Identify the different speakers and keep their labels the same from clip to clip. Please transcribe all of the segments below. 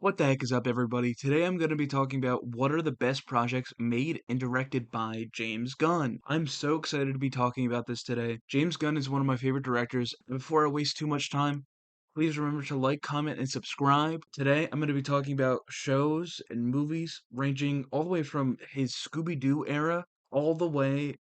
Speaker 1: What the heck is up, everybody? Today I'm going to be talking about what are the best projects made and directed by James Gunn. I'm so excited to be talking about this today. James Gunn is one of my favorite directors. And before I waste too much time, please remember to like, comment, and subscribe. Today I'm going to be talking about shows and movies ranging all the way from his Scooby-Doo era all the way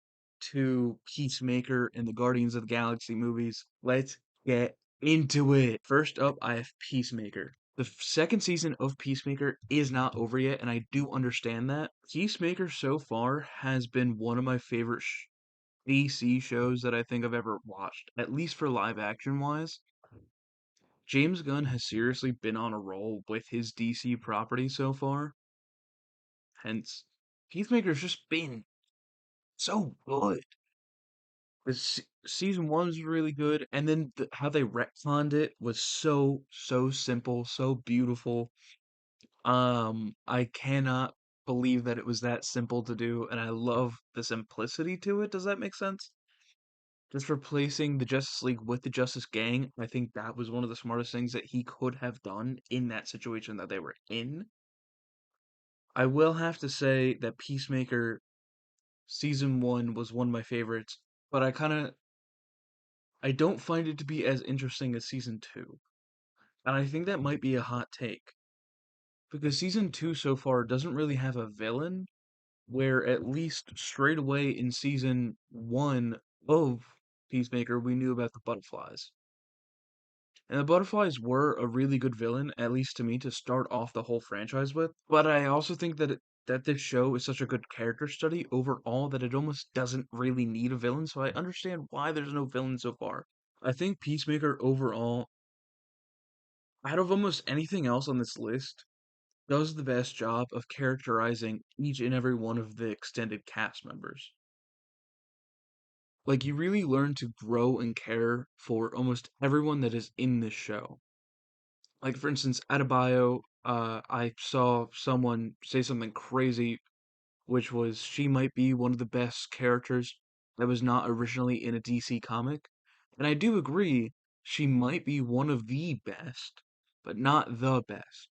Speaker 1: to Peacemaker and the Guardians of the Galaxy movies. Let's get into it. First up, I have Peacemaker. The second season of Peacemaker is not over yet, and I do understand that. Peacemaker so far has been one of my favorite DC shows that I think I've ever watched, at least for live action wise. James Gunn has seriously been on a roll with his DC property so far, hence, Peacemaker's just been so good. Season one was really good, and then how they retconned it was so simple, so beautiful. I cannot believe that it was that simple to do, and I love the simplicity to it. Does that make sense? Just replacing the Justice League with the Justice Gang, I think that was one of the smartest things that he could have done in that situation that they were in. I will have to say that Peacemaker season one was one of my favorites, but I don't find it to be as interesting as season two. And I think that might be a hot take. Because season two so far doesn't really have a villain, where at least straight away in season one of Peacemaker, we knew about the butterflies. And the butterflies were a really good villain, at least to me, to start off the whole franchise with. But I also think that this show is such a good character study overall that it almost doesn't really need a villain, so I understand why there's no villain so far. I think Peacemaker overall, out of almost anything else on this list, does the best job of characterizing each and every one of the extended cast members. Like, you really learn to grow and care for almost everyone that is in this show. Like, for instance, Adebayo, I saw someone say something crazy, which was she might be one of the best characters that was not originally in a DC comic. And I do agree, she might be one of the best, but not the best.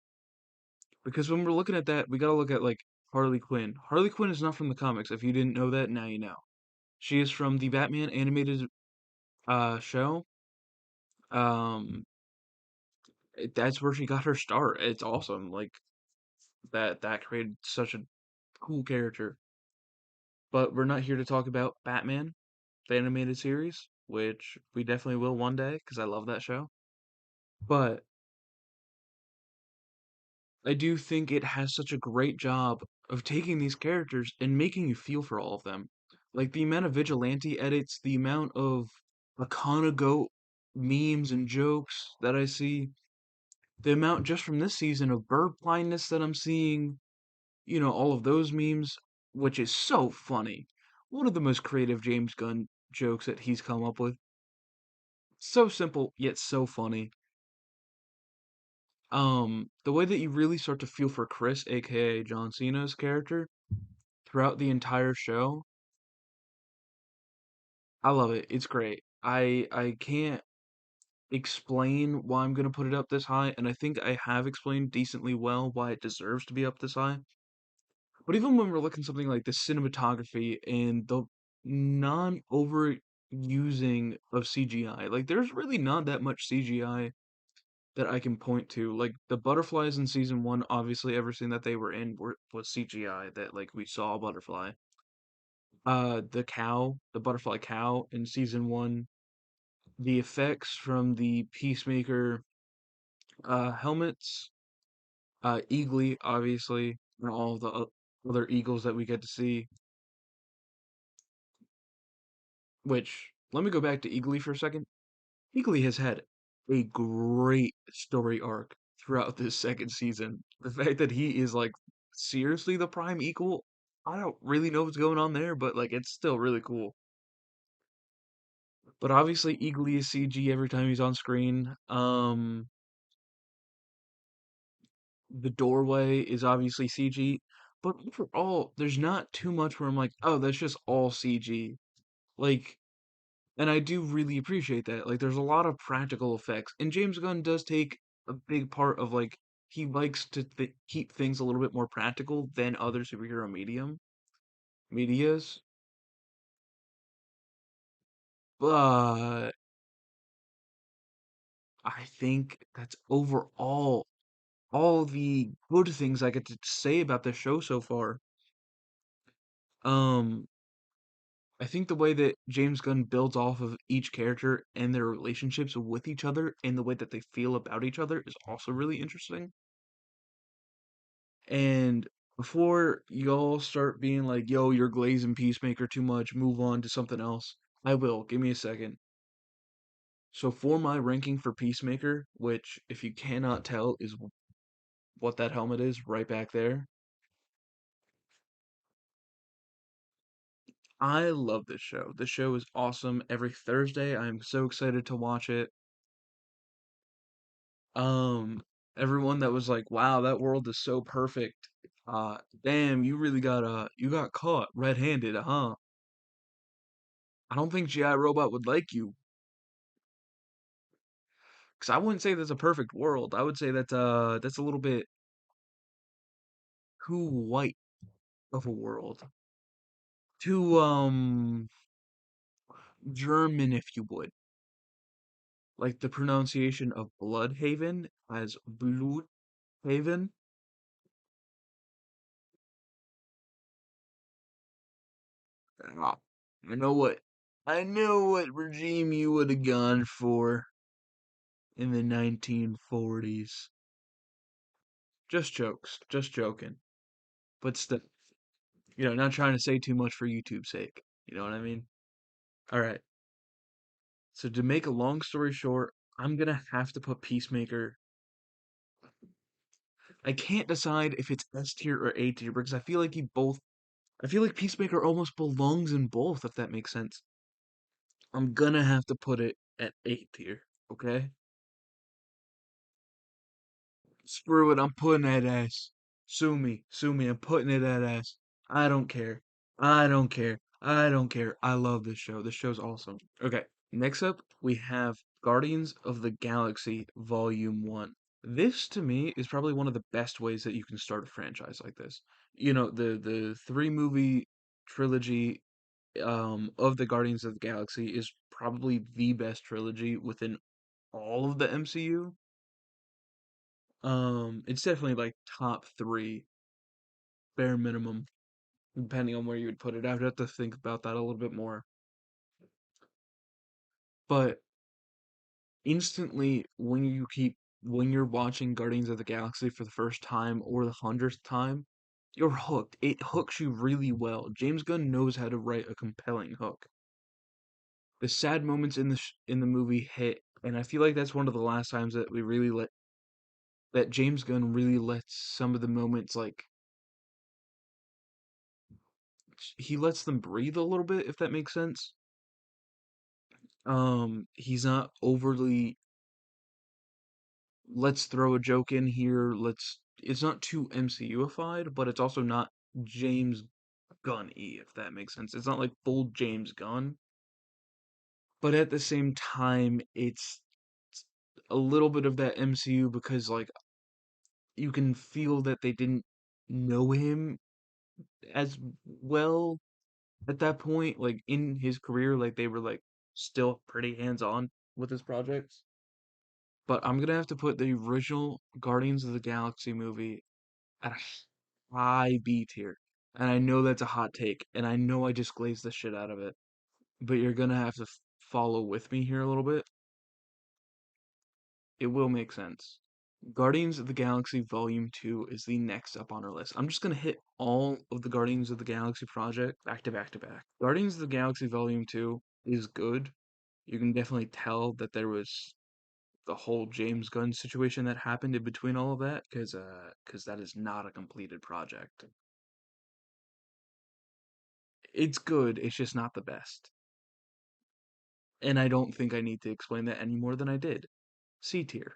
Speaker 1: Because when we're looking at that, we gotta look at, like, Harley Quinn. Harley Quinn is not from the comics. If you didn't know that, now you know. She is from the Batman animated show. Um, that's where she got her start. It's awesome. Like that created such a cool character. But we're not here to talk about Batman, the animated series, which we definitely will one day because I love that show. But I do think it has such a great job of taking these characters and making you feel for all of them. Like the amount of vigilante edits, the amount of Akana Goat memes and jokes that I see, the amount just from this season of bird blindness that I'm seeing, all of those memes, which is so funny. One of the most creative James Gunn jokes that he's come up with. So simple, yet so funny. The way that you really start to feel for Chris, aka John Cena's character, throughout the entire show, I love it. It's great. I can't explain why I'm gonna put it up this high, and I think I have explained decently well why it deserves to be up this high. But even when we're looking something like the cinematography and the non overusing of CGI, like there's really not that much CGI that I can point to. Like the butterflies in season one, obviously everything that they were in was CGI that like we saw a butterfly. The butterfly cow in season one, the effects from the Peacemaker helmets, Eagly, obviously, and all the other eagles that we get to see. Which, let me go back to Eagly for a second. Eagly has had a great story arc throughout this second season. The fact that he is like seriously the prime equal, I don't really know what's going on there, but like it's still really cool. But obviously Eagly is CG every time he's on screen. The doorway is obviously CG, but overall, there's not too much where I'm like, oh, that's just all CG. Like, and I do really appreciate that. Like, there's a lot of practical effects, and James Gunn does take a big part of like he likes to keep things a little bit more practical than other superhero medias, but I think that's overall all the good things I get to say about the show so far. Um, I think the way that James Gunn builds off of each character and their relationships with each other and the way that they feel about each other is also really interesting. And before y'all start being like, yo, you're glazing Peacemaker too much, move on to something else, I will. Give me a second. So, for my ranking for Peacemaker, which, if you cannot tell, is what that helmet is right back there, I love this show. This show is awesome. Every Thursday, I'm so excited to watch it. Um, Everyone that was like, "Wow, that world is so perfect." Damn, you got caught red-handed, huh? I don't think GI Robot would like you, because I wouldn't say that's a perfect world. I would say that's a little bit too white of a world. Too German, if you would. Like the pronunciation of Bloodhaven as Bluthaven. Ah, I know what regime you would have gone for in the 1940s. Just jokes, just joking. But still, not trying to say too much for YouTube's sake. You know what I mean? All right. So to make a long story short, I'm gonna have to put Peacemaker. I can't decide if it's S tier or A tier because I feel like Peacemaker almost belongs in both, if that makes sense. I'm gonna have to put it at A tier, okay? Screw it, I'm putting that S. Sue me, I'm putting it at S. I don't care. I don't care. I don't care. I love this show. This show's awesome. Okay, next up we have Guardians of the Galaxy Volume 1. This to me is probably one of the best ways that you can start a franchise like this. The three movie trilogy of the Guardians of the Galaxy is probably the best trilogy within all of the MCU. It's definitely like top three, bare minimum, depending on where you would put it. I'd have to think about that a little bit more. But instantly, when you're watching Guardians of the Galaxy for the first time or the 100th time, you're hooked. It hooks you really well. James Gunn knows how to write a compelling hook. The sad moments in the movie hit, and I feel like that's one of the last times that we really let that James Gunn really lets some of the moments like he lets them breathe a little bit, if that makes sense. He's not overly let's throw a joke in here, let's it's not too MCUified, but it's also not James Gunn-y, if that makes sense. It's not like full James Gunn, but at the same time, it's a little bit of that MCU because like you can feel that they didn't know him as well at that point, like in his career, like they were like still pretty hands-on with his projects. But I'm gonna have to put the original Guardians of the Galaxy movie at a high B tier. And I know that's a hot take, and I know I just glazed the shit out of it. But you're gonna have to follow with me here a little bit. It will make sense. Guardians of the Galaxy Volume 2 is the next up on our list. I'm just gonna hit all of the Guardians of the Galaxy project back to back to back. Guardians of the Galaxy Volume 2 is good. You can definitely tell that there was the whole James Gunn situation that happened in between all of that, because that is not a completed project. It's good, it's just not the best. And I don't think I need to explain that any more than I did. C tier.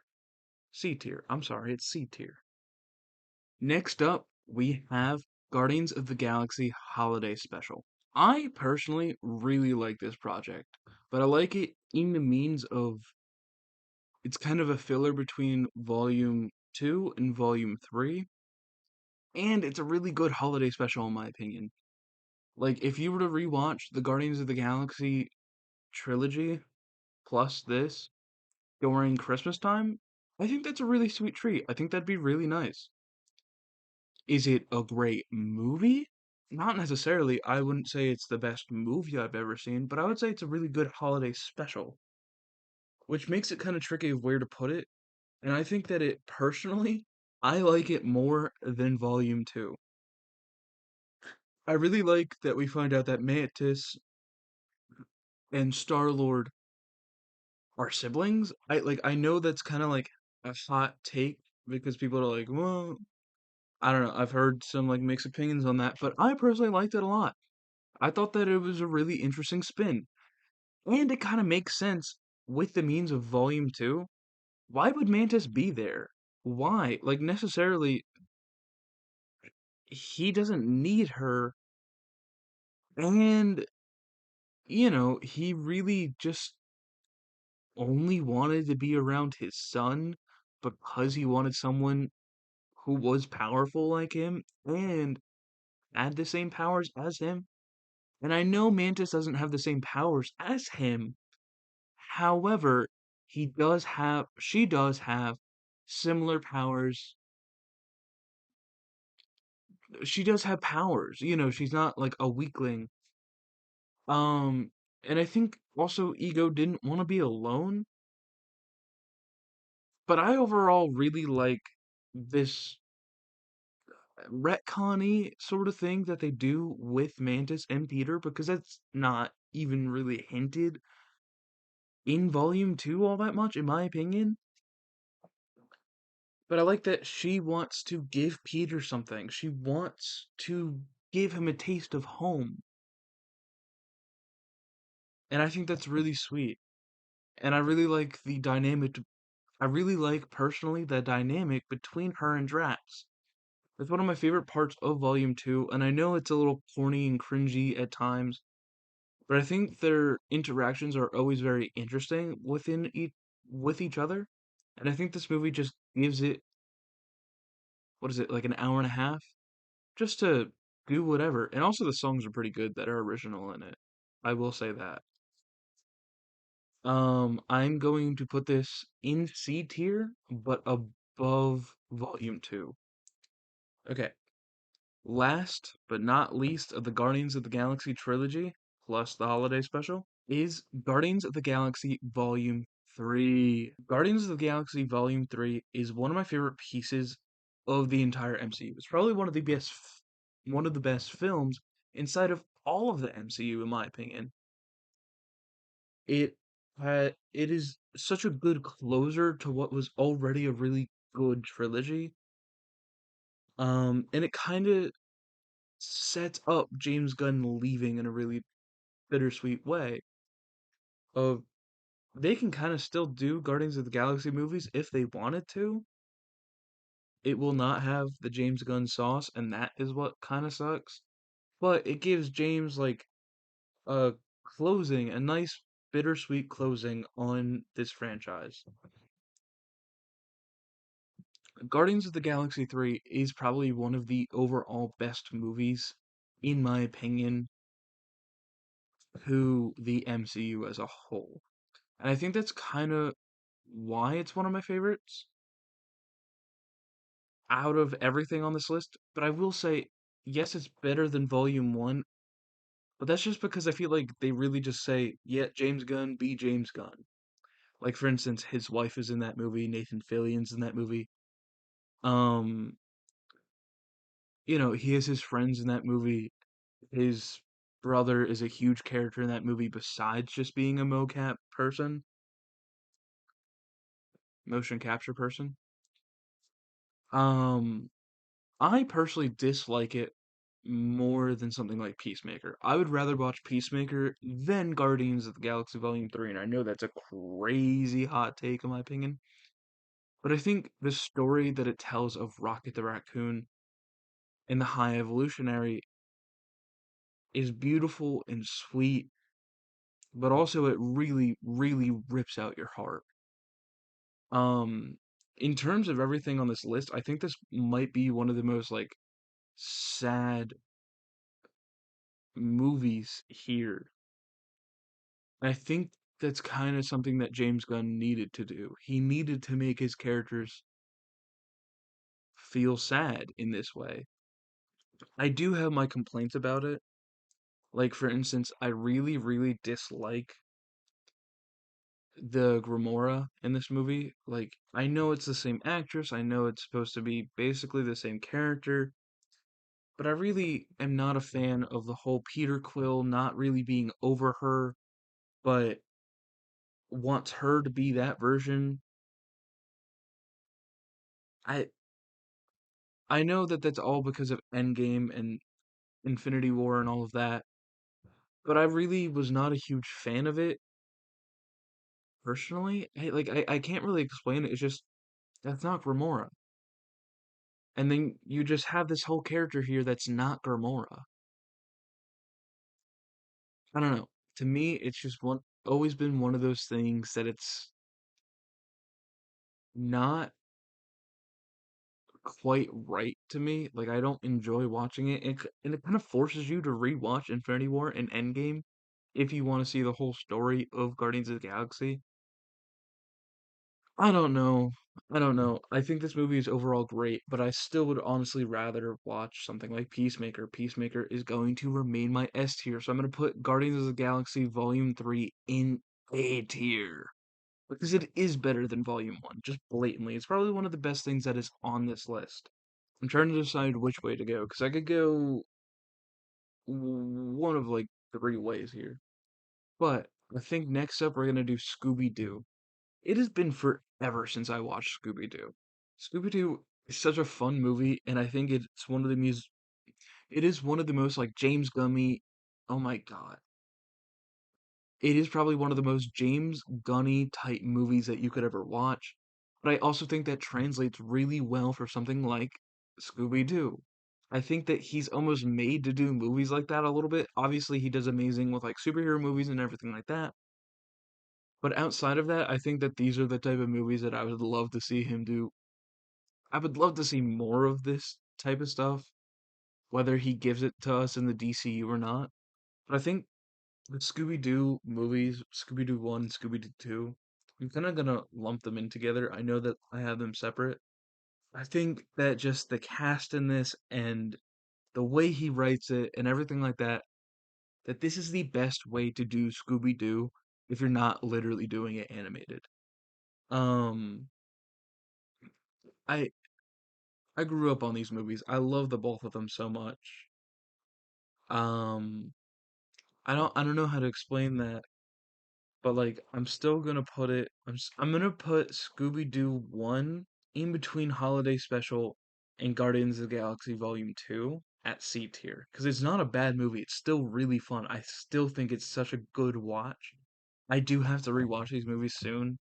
Speaker 1: C tier. I'm sorry, it's C tier. Next up, we have Guardians of the Galaxy Holiday Special. I personally really like this project, but I like it in the means of it's kind of a filler between volume 2 and Volume 3, and it's a really good holiday special in my opinion. Like, if you were to rewatch the Guardians of the Galaxy trilogy plus this during Christmas time, I think that's a really sweet treat. I think that'd be really nice. Is it a great movie? Not necessarily. I wouldn't say it's the best movie I've ever seen, but I would say it's a really good holiday special, which makes it kind of tricky of where to put it. And I think that it personally, I like it more than Volume 2. I really like that we find out that Mantis and Star-Lord are siblings. I know that's kind of like a hot take because people are like, well, I don't know. I've heard some like mixed opinions on that, but I personally liked it a lot. I thought that it was a really interesting spin. And it kind of makes sense with the means of Volume 2. Why would Mantis be there? Why? Like, necessarily, he doesn't need her. And, he really just only wanted to be around his son because he wanted someone who was powerful like him and had the same powers as him. And I know Mantis doesn't have the same powers as him. However, she does have similar powers. She does have powers. She's not like a weakling. Um, and I think also Ego didn't want to be alone, but I overall really like this retconny sort of thing that they do with Mantis and Peter because that's not even really hinted in Volume 2 all that much, in my opinion. But I like that she wants to give Peter something. She wants to give him a taste of home. And I think that's really sweet. And I really like the dynamic. I really like personally the dynamic between her and Drax. It's one of my favorite parts of Volume 2, and I know it's a little corny and cringy at times, but I think their interactions are always very interesting with each other. And I think this movie just gives it, what is it, like an hour and a half? Just to do whatever. And also the songs are pretty good that are original in it. I will say that. I'm going to put this in C tier, but above Volume 2. Okay. Last but not least of the Guardians of the Galaxy trilogy, plus the holiday special, is Guardians of the Galaxy Volume 3. Guardians of the Galaxy Volume 3 is one of my favorite pieces of the entire MCU. It's probably one of the best films inside of all of the MCU in my opinion. It is such a good closer to what was already a really good trilogy. And it kind of sets up James Gunn leaving in a really bittersweet way of they can kind of still do Guardians of the Galaxy movies if they wanted to. It will not have the James Gunn sauce, and that is what kind of sucks. But it gives James like a a nice bittersweet closing on this franchise. Guardians of the Galaxy 3 is probably one of the overall best movies, in my opinion, to the MCU as a whole. And I think that's kind of why it's one of my favorites out of everything on this list. But I will say, yes, it's better than Volume 1, but that's just because I feel like they really just say, yeah, James Gunn, be James Gunn. Like, for instance, his wife is in that movie, Nathan Fillion's in that movie. Um, he has his friends in that movie. His brother is a huge character in that movie besides just being a mocap person, motion capture person. Um, I personally dislike it more than something like Peacemaker. I would rather watch Peacemaker than Guardians of the Galaxy Volume 3, and I know that's a crazy hot take in my opinion, but I think the story that it tells of Rocket the Raccoon and the High Evolutionary is beautiful and sweet, but also it really, really rips out your heart. Um, in terms of everything on this list, I think this might be one of the most like sad movies here. I think that's kind of something that James Gunn needed to do. He needed to make his characters feel sad in this way. I do have my complaints about it. Like, for instance, I really, really dislike the Gamora in this movie. Like, I know it's the same actress, I know it's supposed to be basically the same character, but I really am not a fan of the whole Peter Quill not really being over her, but wants her to be that version. I I know that that's all because of Endgame and Infinity War and all of that, but I really was not a huge fan of it personally. I can't really explain it. It's just that's not Gamora. And then you just have this whole character here that's not Gamora. I don't know. To me, it's just one always been one of those things that it's not quite right to me. Like I don't enjoy watching it, and it kind of forces you to rewatch Infinity War and Endgame if you want to see the whole story of Guardians of the Galaxy. I don't know. I don't know. I think this movie is overall great, but I still would honestly rather watch something like Peacemaker. Peacemaker is going to remain my S tier, so I'm going to put Guardians of the Galaxy Volume 3 in A tier. Because it is better than Volume 1, just blatantly. It's probably one of the best things that is on this list. I'm trying to decide which way to go, because I could go one of like three ways here. But I think next up we're going to do Scooby Doo. It has been forever since I watched Scooby Doo. Scooby Doo is such a fun movie, and I think it's one of the it is one of the most like James Gummy. Oh my god. It is probably one of the most James Gunny type movies that you could ever watch. But I also think that translates really well for something like Scooby Doo. I think that he's almost made to do movies like that a little bit. Obviously, he does amazing with like superhero movies and everything like that. But outside of that, I think that these are the type of movies that I would love to see him do. I would love to see more of this type of stuff, whether he gives it to us in the DCU or not. But I think the Scooby Doo movies, Scooby Doo 1, Scooby Doo 2, I'm kind of gonna lump them in together. I know that I have them separate. I think that just the cast in this and the way he writes it and everything like that, that this is the best way to do Scooby Doo if you're not literally doing it animated. Um, I I grew up on these movies. I love the both of them so much. Um, I don't know how to explain that, but like I'm still gonna put it. I'm gonna put Scooby Doo 1 in between Holiday Special and Guardians of the Galaxy Volume 2 at C tier because it's not a bad movie. It's still really fun. I still think it's such a good watch. I do have to rewatch these movies soon.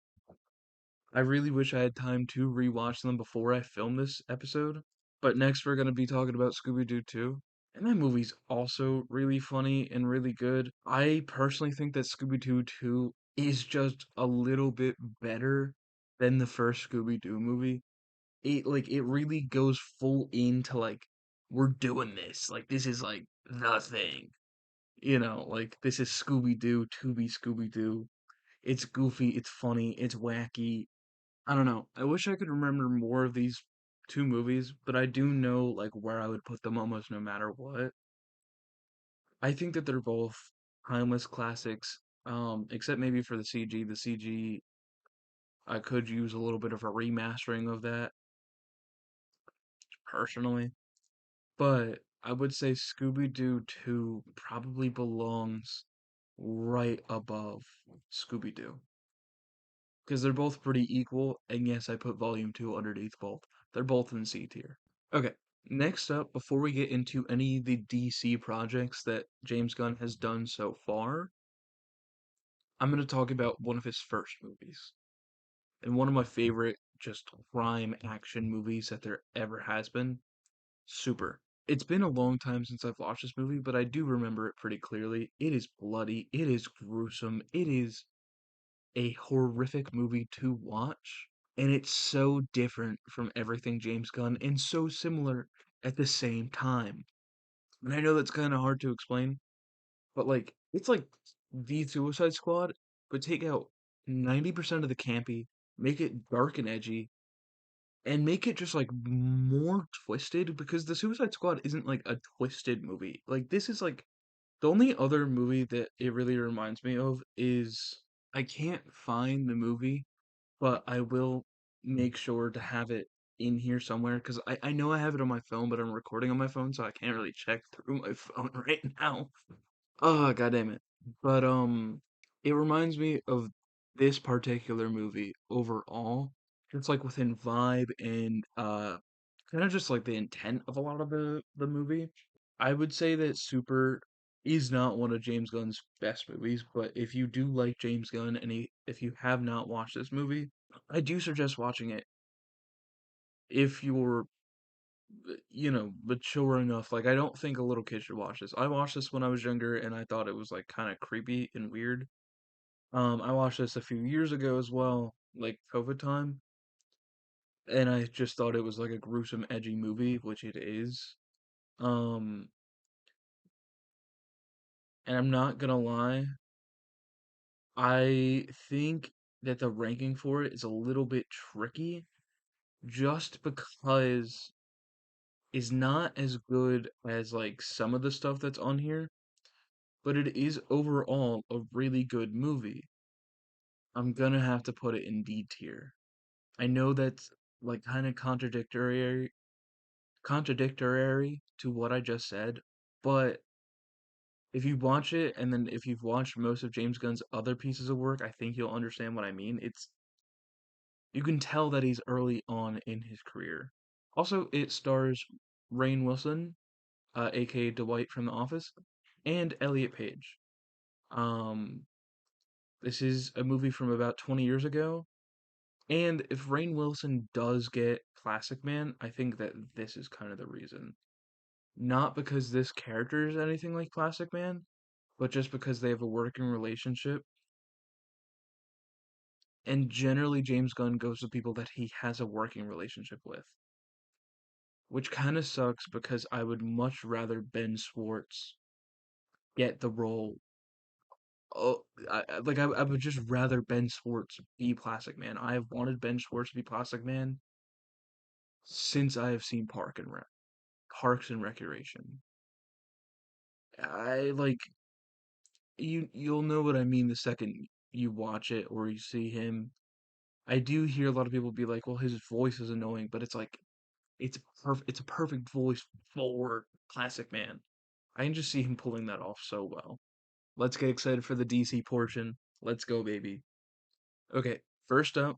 Speaker 1: I really wish I had time to rewatch them before I film this episode. But next we're gonna be talking about Scooby Doo 2. And that movie's also really funny and really good. I personally think that Scooby Doo 2 is just a little bit better than the first Scooby Doo movie. It really goes full into like we're doing this. Like this is like the thing. Like this is Scooby Doo to be Scooby Doo. It's goofy, it's funny, it's wacky. I don't know. I wish I could remember more of these two movies, but I do know like where I would put them almost no matter what. I think that they're both timeless classics, except maybe for the CG. The CG, I could use a little bit of a remastering of that personally, but I would say Scooby Doo 2 probably belongs right above Scooby Doo because they're both pretty equal. And yes, I put Volume 2 underneath both. They're both in C tier. Okay, next up, before we get into any of the DC projects that James Gunn has done so far, I'm going to talk about one of his first movies and one of my favorite just crime action movies that there ever has been. Super. It's been a long time since I've watched this movie, but I do remember it pretty clearly. It is bloody, it is gruesome, it is a horrific movie to watch. and it's so different from everything James Gunn and so similar at the same time. And I know that's kind of hard to explain, but like it's like the Suicide Squad, but take out 90% of the campy, make it dark and edgy, and make it just like more twisted because the Suicide Squad isn't like a twisted movie. Like this is like the only other movie that it really reminds me of is I can't find the movie, but I will make sure to have it in here somewhere because I know I have it on my phone, but I'm recording on my phone, so I can't really check through my phone right now. Oh, god damn it. But it reminds me of this particular movie overall. It's like within vibe and kind of just like the intent of a lot of the movie. I would say that Super is not one of James Gunn's best movies, but if you do like James Gunn and if you have not watched this movie, I do suggest watching it if you're mature enough. Like I don't think a little kid should watch this. I watched this when I was younger and I thought it was like kind of creepy and weird. I watched this a few years ago as well, like COVID time, and I just thought it was like a gruesome, edgy movie, which it is. Um, and I'm not gonna lie, I think that the ranking for it is a little bit tricky just because it's not as good as like some of the stuff that's on here, but it is overall a really good movie. I'm gonna have to put it in D tier. I know that's like kind of contradictory to what I just said, but if you watch it and then if you've watched most of James Gunn's other pieces of work, I think you'll understand what I mean. It's You can tell that he's early on in his career. Also, it stars Rainn Wilson, aka Dwight from The Office, and Elliot Page. Um, this is a movie from about 20 years ago, and if Rainn Wilson does get Plastic Man, I think that this is kind of the reason. Not because this character is anything like Plastic Man, but just because they have a working relationship. And generally, James Gunn goes to people that he has a working relationship with, which kind of sucks because I would much rather Ben Schwartz get the role. Oh, I would just rather Ben Schwartz be Plastic Man. I have wanted Ben Schwartz to be Plastic Man since I have seen Parks and Recreation. I like you'll know what I mean the second you watch it or you see him. I do hear a lot of people be like, "Well, his voice is annoying," but it's like it's a perfect voice for Classic Man. I can just see him pulling that off so well. Let's get excited for the DC portion. Let's go, baby. Okay, first up,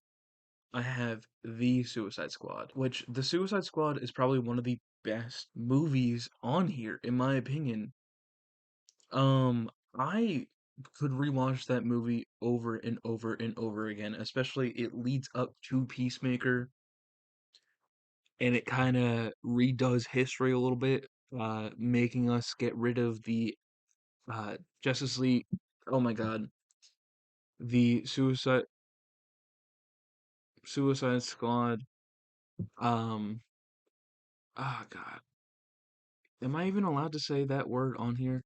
Speaker 1: I have The Suicide Squad, which The Suicide Squad is probably one of the best movies on here, in my opinion. I could rewatch that movie over and over and over again, especially it leads up to Peacemaker and it kind of redoes history a little bit, making us get rid of the Justice League. Oh my God, the Suicide Squad. Um, oh God, am I even allowed to say that word on here?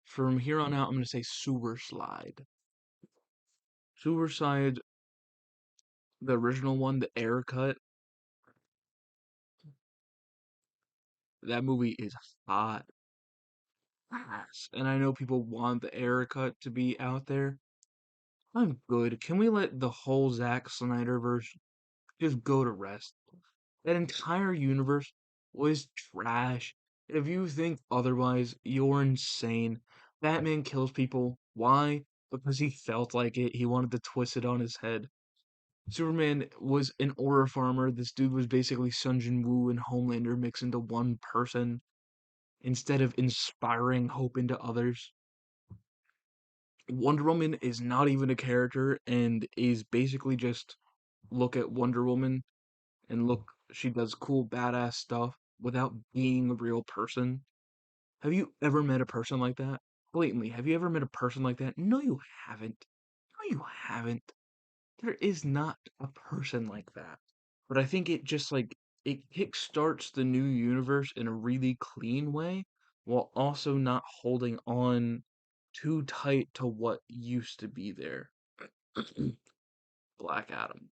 Speaker 1: From here on out, I'm gonna say Sewer Slide. Suicide, the original one, the air cut. That movie is hot ass, and I know people want the air cut to be out there. I'm good. Can we let the whole Zack Snyder verse just go to rest? That entire universe was trash. If you think otherwise, you're insane. Batman kills people. Why? Because he felt like it. He wanted to twist it on his head. Superman was an aura farmer. This dude was basically Sun Jin Woo and Homelander mixed into one person instead of inspiring hope into others. Wonder Woman is not even a character and is basically just look at Wonder Woman and look, she does cool, badass stuff without being a real person. Have you ever met a person like that? Blatantly, have you ever met a person like that? No, you haven't. No, you haven't. There is not a person like that. But I think it just like it kickstarts the new universe in a really clean way while also not holding on too tight to what used to be there. Black Adam.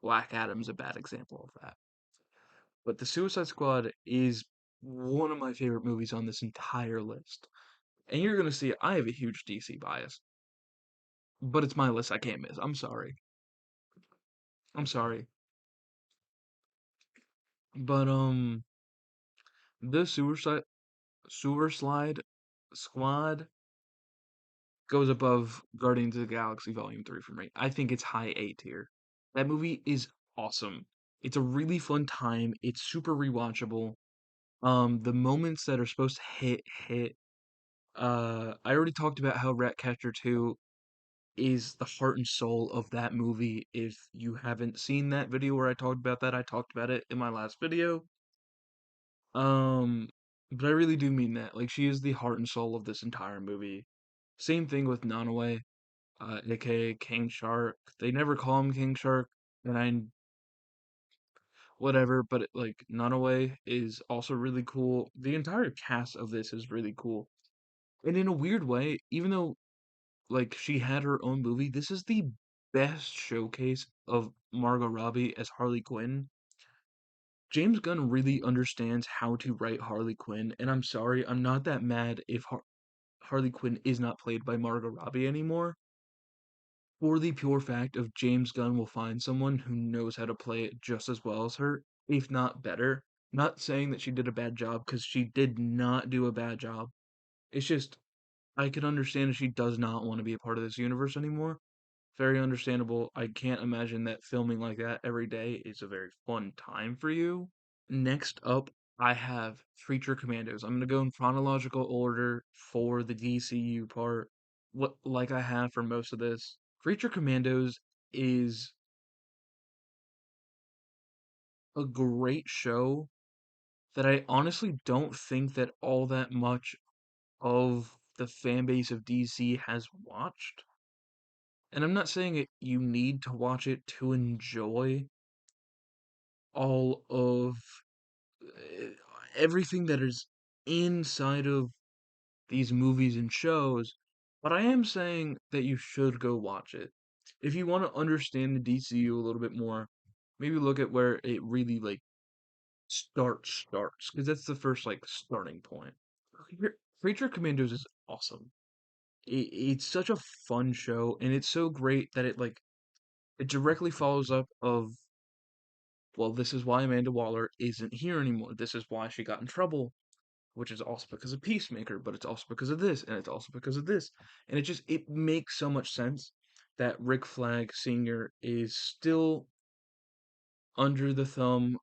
Speaker 1: Black Adam's a bad example of that. But The Suicide Squad is one of my favorite movies on this entire list. And you're gonna see I have a huge DC bias, but it's my list I can't miss. I'm sorry. I'm sorry. But the Sewer Slide Squad goes above Guardians of the Galaxy Volume 3 for me. I think it's high A tier. That movie is awesome. It's a really fun time. It's super rewatchable. The moments that are supposed to hit. I already talked about how Ratcatcher 2 is the heart and soul of that movie. If you haven't seen that video where I talked about that, I talked about it in my last video. Um, but I really do mean that. Like, she is the heart and soul of this entire movie. Same thing with Nonaway, aka King Shark. They never call him King Shark, and I whatever, but like Nonaway is also really cool. The entire cast of this is really cool. And in a weird way, even though like she had her own movie, this is the best showcase of Margot Robbie as Harley Quinn. James Gunn really understands how to write Harley Quinn, and I'm sorry, I'm not that mad if Harley Quinn is not played by Margot Robbie anymore. For the pure fact of James Gunn will find someone who knows how to play it just as well as her, if not better. Not saying that she did a bad job, because she did not do a bad job. It's just, I can understand if she does not want to be a part of this universe anymore. Very understandable. I can't imagine that filming like that every day is a very fun time for you. Next up, I have Creature Commandos. I'm gonna go in chronological order for the DCU part, what like I have for most of this. Creature Commandos is a great show that I honestly don't think that all that much of the fan base of DC has watched. And I'm not saying you need to watch it to enjoy all of uh, everything that is inside of these movies and shows, but I am saying that you should go watch it. If you want to understand the DCU a little bit more, maybe look at where it really like starts, because that's the first like starting point. Creature Commandos is awesome. It's such a fun show, and it's so great that it directly follows up of, well, this is why Amanda Waller isn't here anymore. This is why she got in trouble, which is also because of Peacemaker, but it's also because of this, and it's also because of this. And it makes so much sense that Rick Flag Sr. is still under the thumb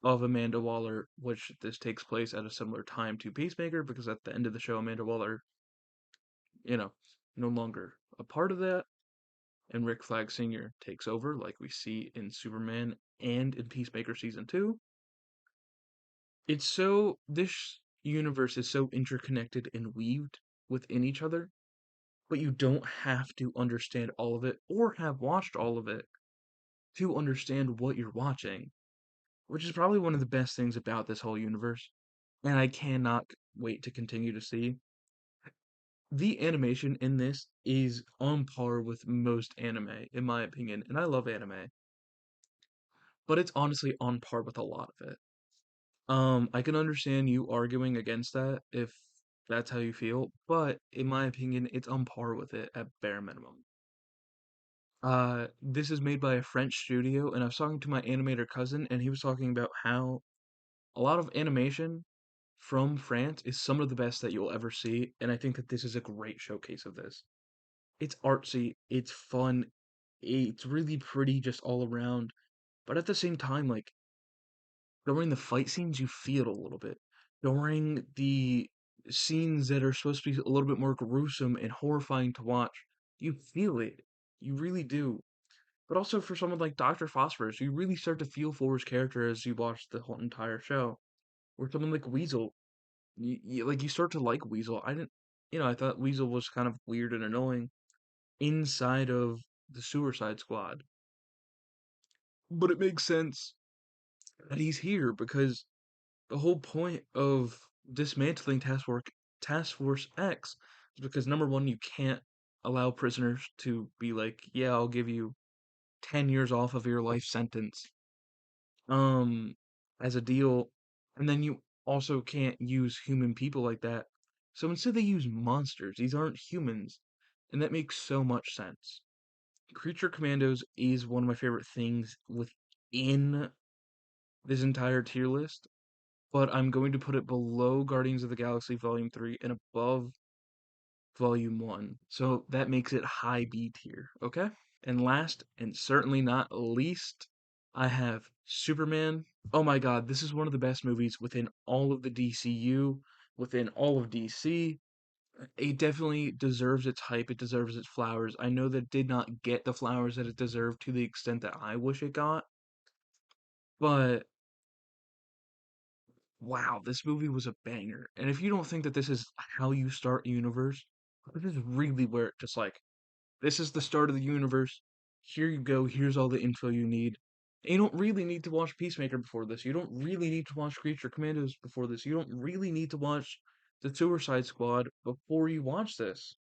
Speaker 1: of Amanda Waller, which this takes place at a similar time to Peacemaker, because at the end of the show, Amanda Waller, you know, no longer a part of that, and Rick Flag Sr. takes over, like we see in Superman and in Peacemaker season 2. This universe is so interconnected and weaved within each other, but you don't have to understand all of it or have watched all of it to understand what you're watching, which is probably one of the best things about this whole universe. And I cannot wait to continue to see. The animation in this is on par with most anime, in my opinion, and I love anime, but it's honestly on par with a lot of it. I can understand you arguing against that if that's how you feel, but in my opinion, it's on par with it at bare minimum. This is made by a French studio, and I was talking to my animator cousin, and he was talking about how a lot of animation from France is some of the best that you'll ever see, and I think that this is a great showcase of this. It's artsy, it's fun, it's really pretty just all around, but at the same time, like, during the fight scenes, you feel it a little bit. During the scenes that are supposed to be a little bit more gruesome and horrifying to watch, you feel it. You really do. But also for someone like Dr. Phosphorus, you really start to feel for his character as you watch the whole entire show. Or someone like Weasel, you start to like Weasel. I thought Weasel was kind of weird and annoying inside of the Suicide Squad. But it makes sense that he's here because the whole point of dismantling Task Force X is because number one, you can't allow prisoners to be like, yeah, I'll give you 10 years off of your life sentence um as a deal, and then you also can't use human people like that. So instead they use monsters. These aren't humans, and that makes so much sense. Creature Commandos is one of my favorite things within this entire tier list, but I'm going to put it below Guardians of the Galaxy Volume 3 and above Volume 1. So that makes it high B tier, okay? And last, and certainly not least, I have Superman. Oh my god, this is one of the best movies within all of the DCU, within all of DC. It definitely deserves its hype, it deserves its flowers. I know that it did not get the flowers that it deserved to the extent that I wish it got, but wow, this movie was a banger. And if you don't think that this is how you start a universe, this is really where it just like, this is the start of the universe. Here you go. Here's all the info you need. And you don't really need to watch Peacemaker before this. You don't really need to watch Creature Commandos before this. You don't really need to watch the Suicide Squad before you watch this.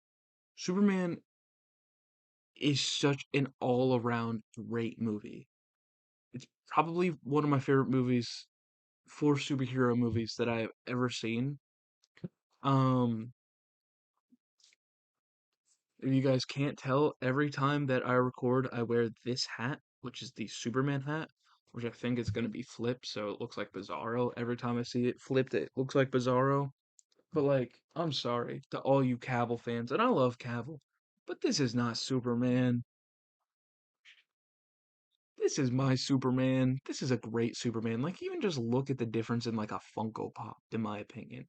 Speaker 1: Superman is such an all around great movie. It's probably one of my favorite movies for superhero movies that I've ever seen. Um, If you guys can't tell, every time that I record, I wear this hat, which is the Superman hat, which I think is going to be flipped, so it looks like Bizarro. Every time I see it flipped, it looks like Bizarro. But, like, I'm sorry to all you Cavill fans, and I love Cavill, but this is not Superman. This is my Superman. This is a great Superman. Like, even just look at the difference in, like, a Funko Pop, in my opinion.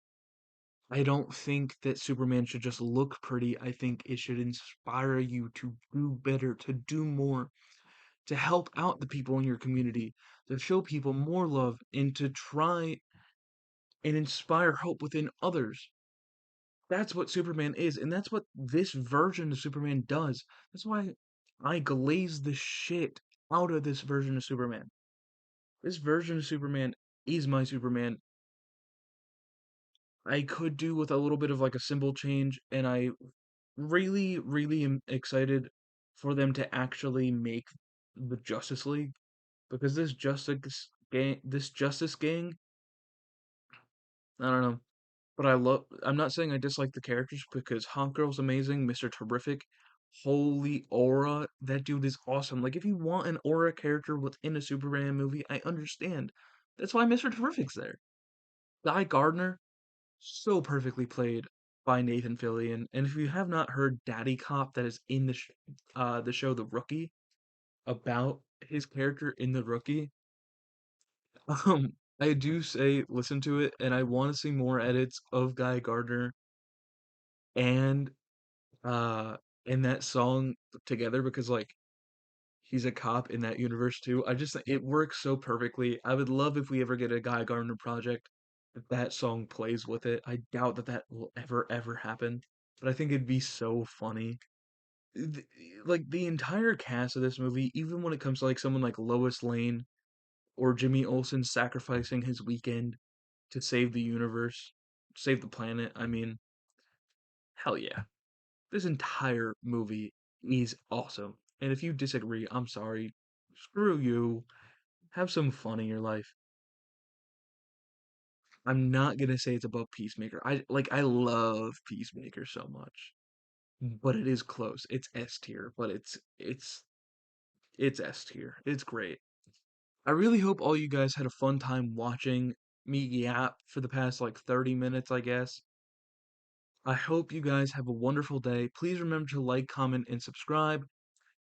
Speaker 1: I don't think that Superman should just look pretty. I think it should inspire you to do better, to do more, to help out the people in your community, to show people more love, and to try and inspire hope within others. That's what Superman is, and that's what this version of Superman does. That's why I glaze the shit out of this version of Superman. This version of Superman is my Superman. I could do with a little bit of like a symbol change, and I really, really am excited for them to actually make the Justice League because this Justice Gang, I don't know, but I'm not saying I dislike the characters because Hawkgirl's amazing, Mr. Terrific, holy aura, that dude is awesome. Like if you want an aura character within a Superman movie, I understand. That's why Mr. Terrific's there. Guy Gardner, so perfectly played by Nathan Fillion. And if you have not heard Daddy Cop that is in the show The Rookie about his character in The Rookie, I do say listen to it, and I want to see more edits of Guy Gardner and uh in that song together because like he's a cop in that universe too. I just think it works so perfectly. I would love if we ever get a Guy Gardner project that that song plays with it. I doubt that that will ever happen, but I think it'd be so funny. Th- Like the entire cast of this movie, even when it comes to like someone like Lois Lane or Jimmy Olsen sacrificing his weekend to save the universe, save the planet. I mean, hell yeah. This entire movie is awesome. And if you disagree, I'm sorry. Screw you. Have some fun in your life. I'm not gonna say it's above Peacemaker. I love Peacemaker so much. But it is close. It's S tier, but it's S tier. It's great. I really hope all you guys had a fun time watching me yap for the past like 30 minutes, I guess. I hope you guys have a wonderful day. Please remember to like, comment, and subscribe.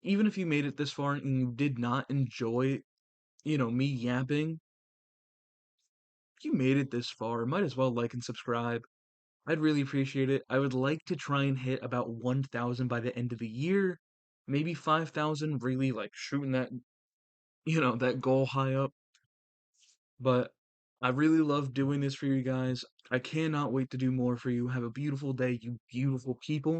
Speaker 1: Even if you made it this far and you did not enjoy, me yapping, if you made it this far, might as well like and subscribe. I'd really appreciate it. I would like to try and hit about 1,000 by the end of the year. Maybe 5,000, really like shooting that goal high up. But I really love doing this for you guys. I cannot wait to do more for you. Have a beautiful day, you beautiful people.